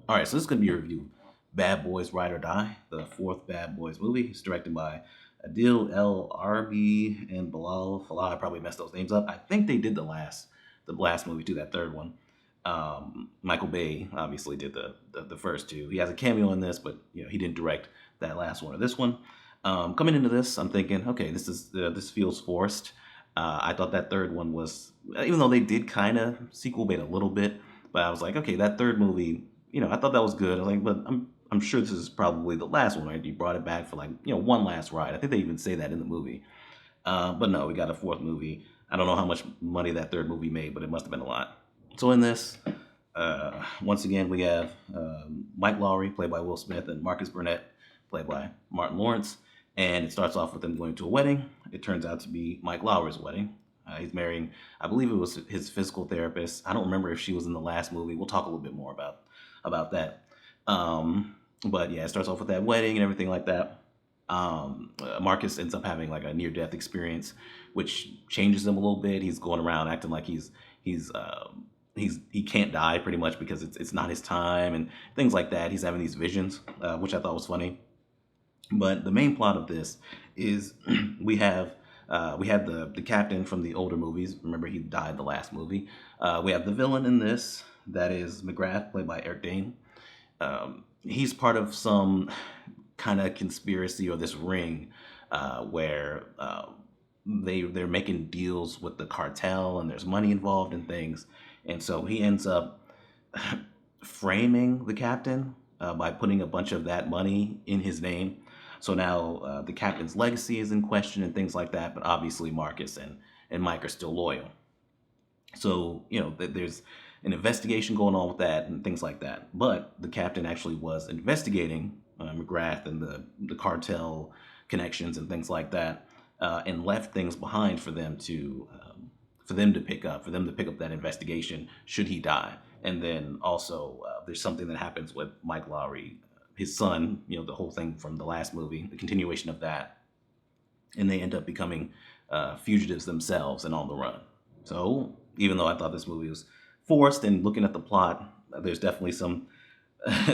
All right, so this is going to be a review of Bad Boys Ride or Die, the fourth Bad Boys movie. It's directed by Adil El Arbi and Bilal Fallah. I probably messed those names up. I think they did the last movie too, that third one. Michael Bay obviously did the first two. He has a cameo in this, but he didn't direct that last one or this one. Coming into this, I'm thinking, okay, this feels forced. I thought that third one was, even though they did kind of sequel bait a little bit, but I was like, okay, that third movie, I thought that was good. I was like, but I'm sure this is probably the last one, right? You brought it back for like, one last ride. I think they even say that in the movie. But no, we got a fourth movie. I don't know how much money that third movie made, but it must have been a lot. So in this, once again, we have Mike Lowry, played by Will Smith, and Marcus Burnett, played by Martin Lawrence. And it starts off with them going to a wedding. It turns out to be Mike Lowry's wedding. He's marrying, I believe it was his physical therapist. I don't remember if she was in the last movie. We'll talk a little bit more about that. But yeah, it starts off with that wedding and everything like that. Marcus ends up having like a near death experience, which changes him a little bit. He's going around acting like he can't die pretty much because it's not his time and things like that. He's having these visions, which I thought was funny. But the main plot of this is we had the captain from the older movies. Remember, he died the last movie. We have the villain in this, that is McGrath, played by Eric Dane. He's part of some kind of conspiracy or this ring where they're making deals with the cartel and there's money involved in things, and so he ends up framing the captain by putting a bunch of that money in his name. So now the captain's legacy is in question and things like that. But obviously Marcus and Mike are still loyal. So there's an investigation going on with that and things like that. But the captain actually was investigating McGrath and the cartel connections and things like that, and left things behind for them to pick up that investigation should he die. And then also there's something that happens with Mike Lowry, his son, the whole thing from the last movie, the continuation of that, and they end up becoming fugitives themselves and on the run. So even though I thought this movie was forced, and looking at the plot, there's definitely some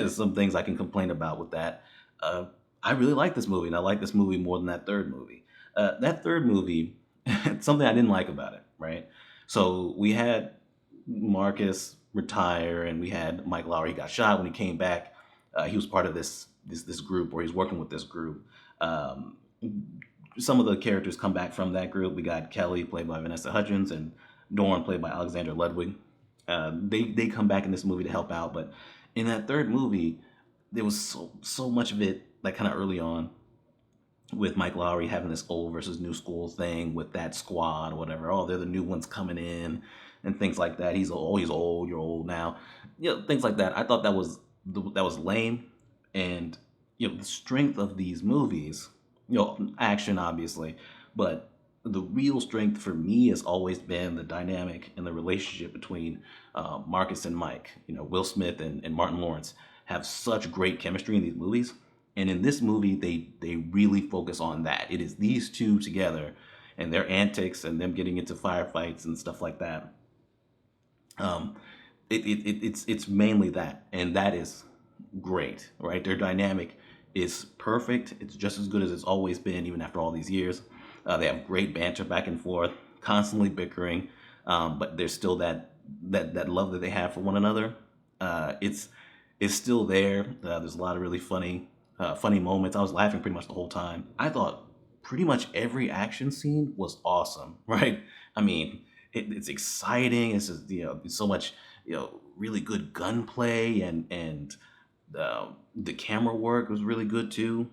some things I can complain about with that. Uh, I really like this movie, and I like this movie more than that third movie. That third movie, something I didn't like about it, right? So we had Marcus retire, and we had Mike Lowry. He got shot when he came back. He was part of this group, or he's working with this group. Um, some of the characters come back from that group. We got Kelly, played by Vanessa Hudgens, and Dorn, played by Alexander Ludwig. They come back in this movie to help out, but in that third movie, there was so much of it like kind of early on with Mike Lowry having this old versus new school thing with that squad or whatever. Oh, they're the new ones coming in and things like that. He's old. You're old now. Things like that. I thought that was lame, and the strength of these movies, action obviously, but the real strength for me has always been the dynamic and the relationship between Marcus and Mike. Will Smith and Martin Lawrence have such great chemistry in these movies. And in this movie, they really focus on that. It is these two together and their antics and them getting into firefights and stuff like that. Um, it's mainly that, and that is great, right? Their dynamic is perfect. It's just as good as it's always been, even after all these years. They have great banter back and forth, constantly bickering, but there's still that love that they have for one another. It's still there. There's a lot of really funny moments. I was laughing pretty much the whole time. I thought pretty much every action scene was awesome, right? I mean, it's exciting. It's just so much really good gunplay, and the camera work was really good too.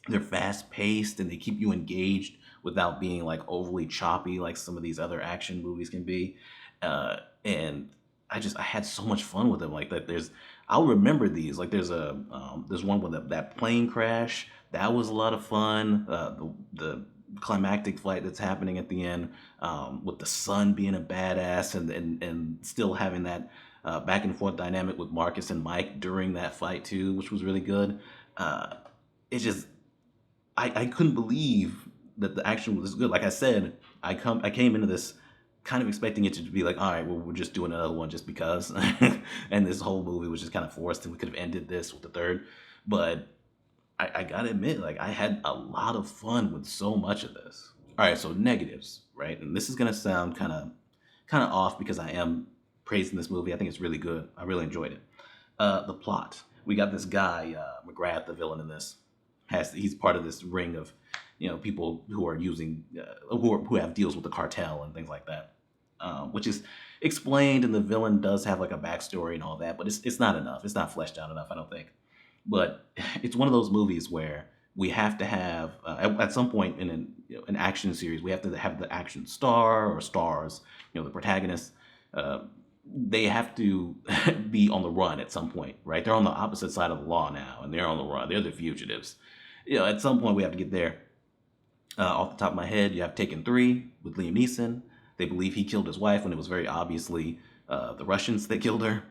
They're fast paced and they keep you engaged without being like overly choppy like some of these other action movies can be. And I had so much fun with them. Like that, I'll remember these. Like there's one with that plane crash. That was a lot of fun. The climactic fight that's happening at the end, with the son being a badass, and still having that back and forth dynamic with Marcus and Mike during that fight too, which was really good. It's just I couldn't believe that the action was this good. Like I said, I came into this kind of expecting it to be like, all right, well, we're just doing another one just because. And this whole movie was just kind of forced, and we could have ended this with the third. But I gotta admit, like, I had a lot of fun with so much of this. All right, so negatives, right? And this is gonna sound kind of off because I am praising this movie. I think it's really good. I really enjoyed it. The plot. We got this guy, McGrath, the villain in this. He's part of this ring of, people who are using, who have deals with the cartel and things like that, which is explained, and the villain does have like a backstory and all that, but it's not enough. It's not fleshed out enough, I don't think. But it's one of those movies where we have to have at some point in an action series, we have to have the action star or stars, the protagonists. They have to be on the run at some point, right? They're on the opposite side of the law now, and they're on the run. They're the fugitives. At some point we have to get there. Off the top of my head, you have Taken 3 with Liam Neeson. They believe he killed his wife when it was very obviously the Russians that killed her.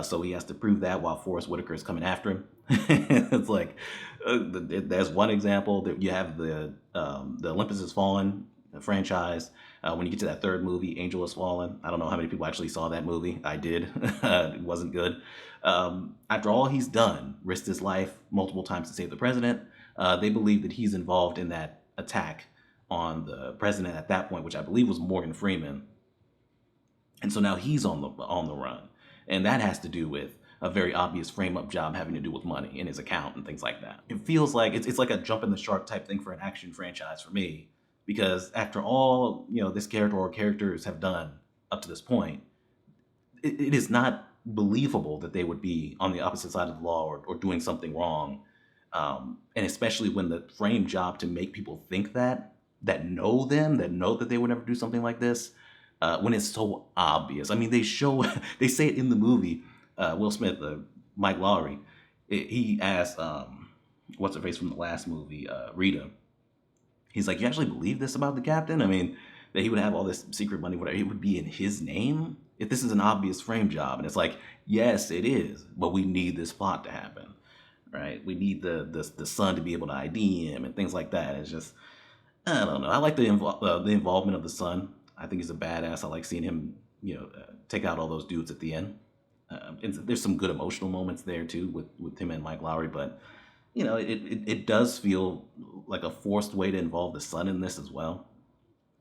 So he has to prove that while Forrest Whitaker is coming after him. It's like, there's one example. You have the Olympus Has Fallen franchise. When you get to that third movie, Angel Has Fallen. I don't know how many people actually saw that movie. I did. It wasn't good. After all he's done, risked his life multiple times to save the president, they believe that he's involved in that attack on the president at that point, which I believe was Morgan Freeman. And so now he's on the run. And that has to do with a very obvious frame-up job having to do with money in his account and things like that. It feels like it's like a jump in the shark type thing for an action franchise for me, because after all, this character or characters have done up to this point, it is not believable that they would be on the opposite side of the law or doing something wrong. And especially when the frame job to make people think that know them, that know that they would never do something like this, when it's so obvious. I mean, they say it in the movie. Will Smith, Mike Lowry, he asked, what's her face from the last movie, Rita. He's like, you actually believe this about the captain? I mean, that he would have all this secret money, whatever, it would be in his name? If this is an obvious frame job. And it's like, yes, it is, but we need this plot to happen, right? We need the son to be able to ID him and things like that. It's just, I don't know. I like the involvement of the son. I think he's a badass. I like seeing him, take out all those dudes at the end. And there's some good emotional moments there too with him and Mike Lowry, but it does feel like a forced way to involve the son in this as well.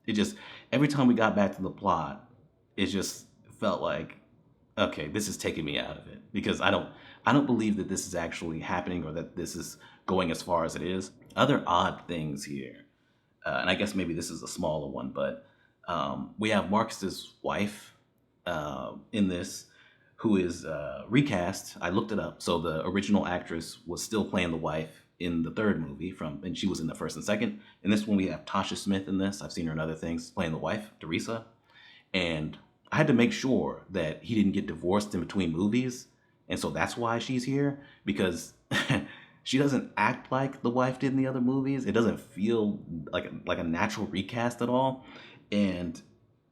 It just, every time we got back to the plot, it just felt like, okay, this is taking me out of it, because I don't believe that this is actually happening, or that this is going as far as it is. Other odd things here, and I guess maybe this is a smaller one, but we have Marcus's wife in this, who is recast. I looked it up. So the original actress was still playing the wife in the third movie, and she was in the first and second. In this one, we have Tasha Smith in this. I've seen her in other things, playing the wife, Teresa. And I had to make sure that he didn't get divorced in between movies. And so that's why she's here, because she doesn't act like the wife did in the other movies. It doesn't feel like a natural recast at all. And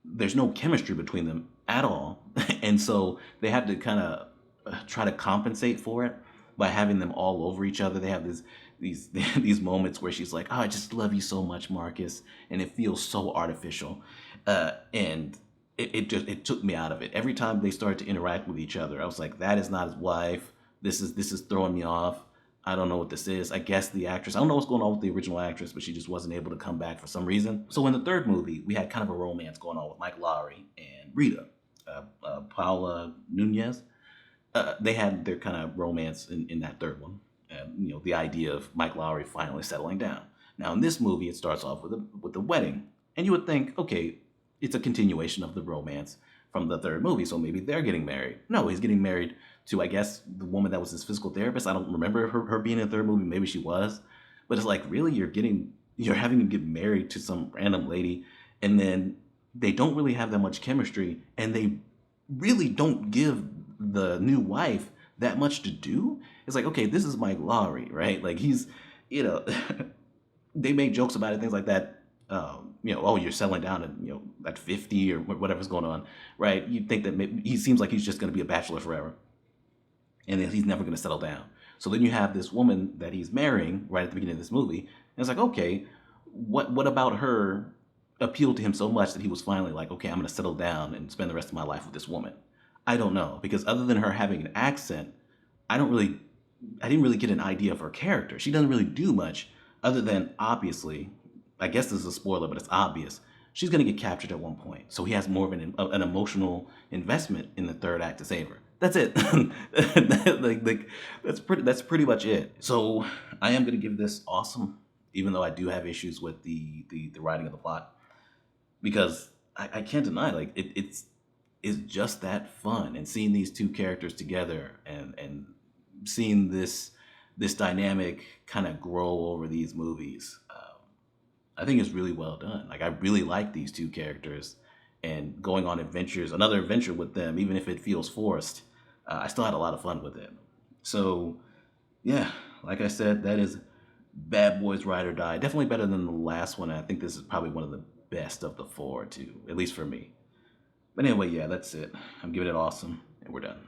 there's no chemistry between them at all. And so they have to kind of try to compensate for it by having them all over each other. They have these moments where she's like, oh, I just love you so much, Marcus. And it feels so artificial. And it took me out of it. Every time they started to interact with each other, I was like, that is not his wife. This is throwing me off. I don't know what this is. I guess the actress, I don't know what's going on with the original actress, but she just wasn't able to come back for some reason. So in the third movie, we had kind of a romance going on with Mike Lowry and Rita, Paula Nunez. They had their kind of romance in that third one. The idea of Mike Lowry finally settling down. Now in this movie, it starts off with the wedding. And you would think, okay, it's a continuation of the romance from the third movie, so maybe they're getting married. No, he's getting married to, I guess, the woman that was his physical therapist. I don't remember her being in the third movie. Maybe she was. But it's like, really, you're having to get married to some random lady, and then they don't really have that much chemistry, and they really don't give the new wife that much to do. It's like, okay, this is Mike Lowry, right? Like, he's, they make jokes about it, things like that. Oh, you're settling down at 50 or whatever's going on, right? You'd think that maybe he seems like he's just going to be a bachelor forever, and then he's never going to settle down. So then you have this woman that he's marrying right at the beginning of this movie, and it's like, okay, what about her appealed to him so much that he was finally like, okay, I'm going to settle down and spend the rest of my life with this woman. I don't know, because other than her having an accent, I don't really, I didn't really get an idea of her character. She doesn't really do much other than, obviously, I guess this is a spoiler, but it's obvious. She's going to get captured at one point. So he has more of an emotional investment in the third act to save her. That's it. That's pretty much it. So I am going to give this awesome, even though I do have issues with the writing of the plot, because I can't deny, like, it's just that fun, and seeing these two characters together, and seeing this dynamic kind of grow over these movies. I think it's really well done. Like, I really like these two characters, and going on adventures, another adventure with them, even if it feels forced, I still had a lot of fun with it. So yeah, like I said, that is Bad Boys Ride or Die. Definitely better than the last one. I think this is probably one of the best of the four too, at least for me. But anyway, yeah, that's it. I'm giving it awesome, and we're done.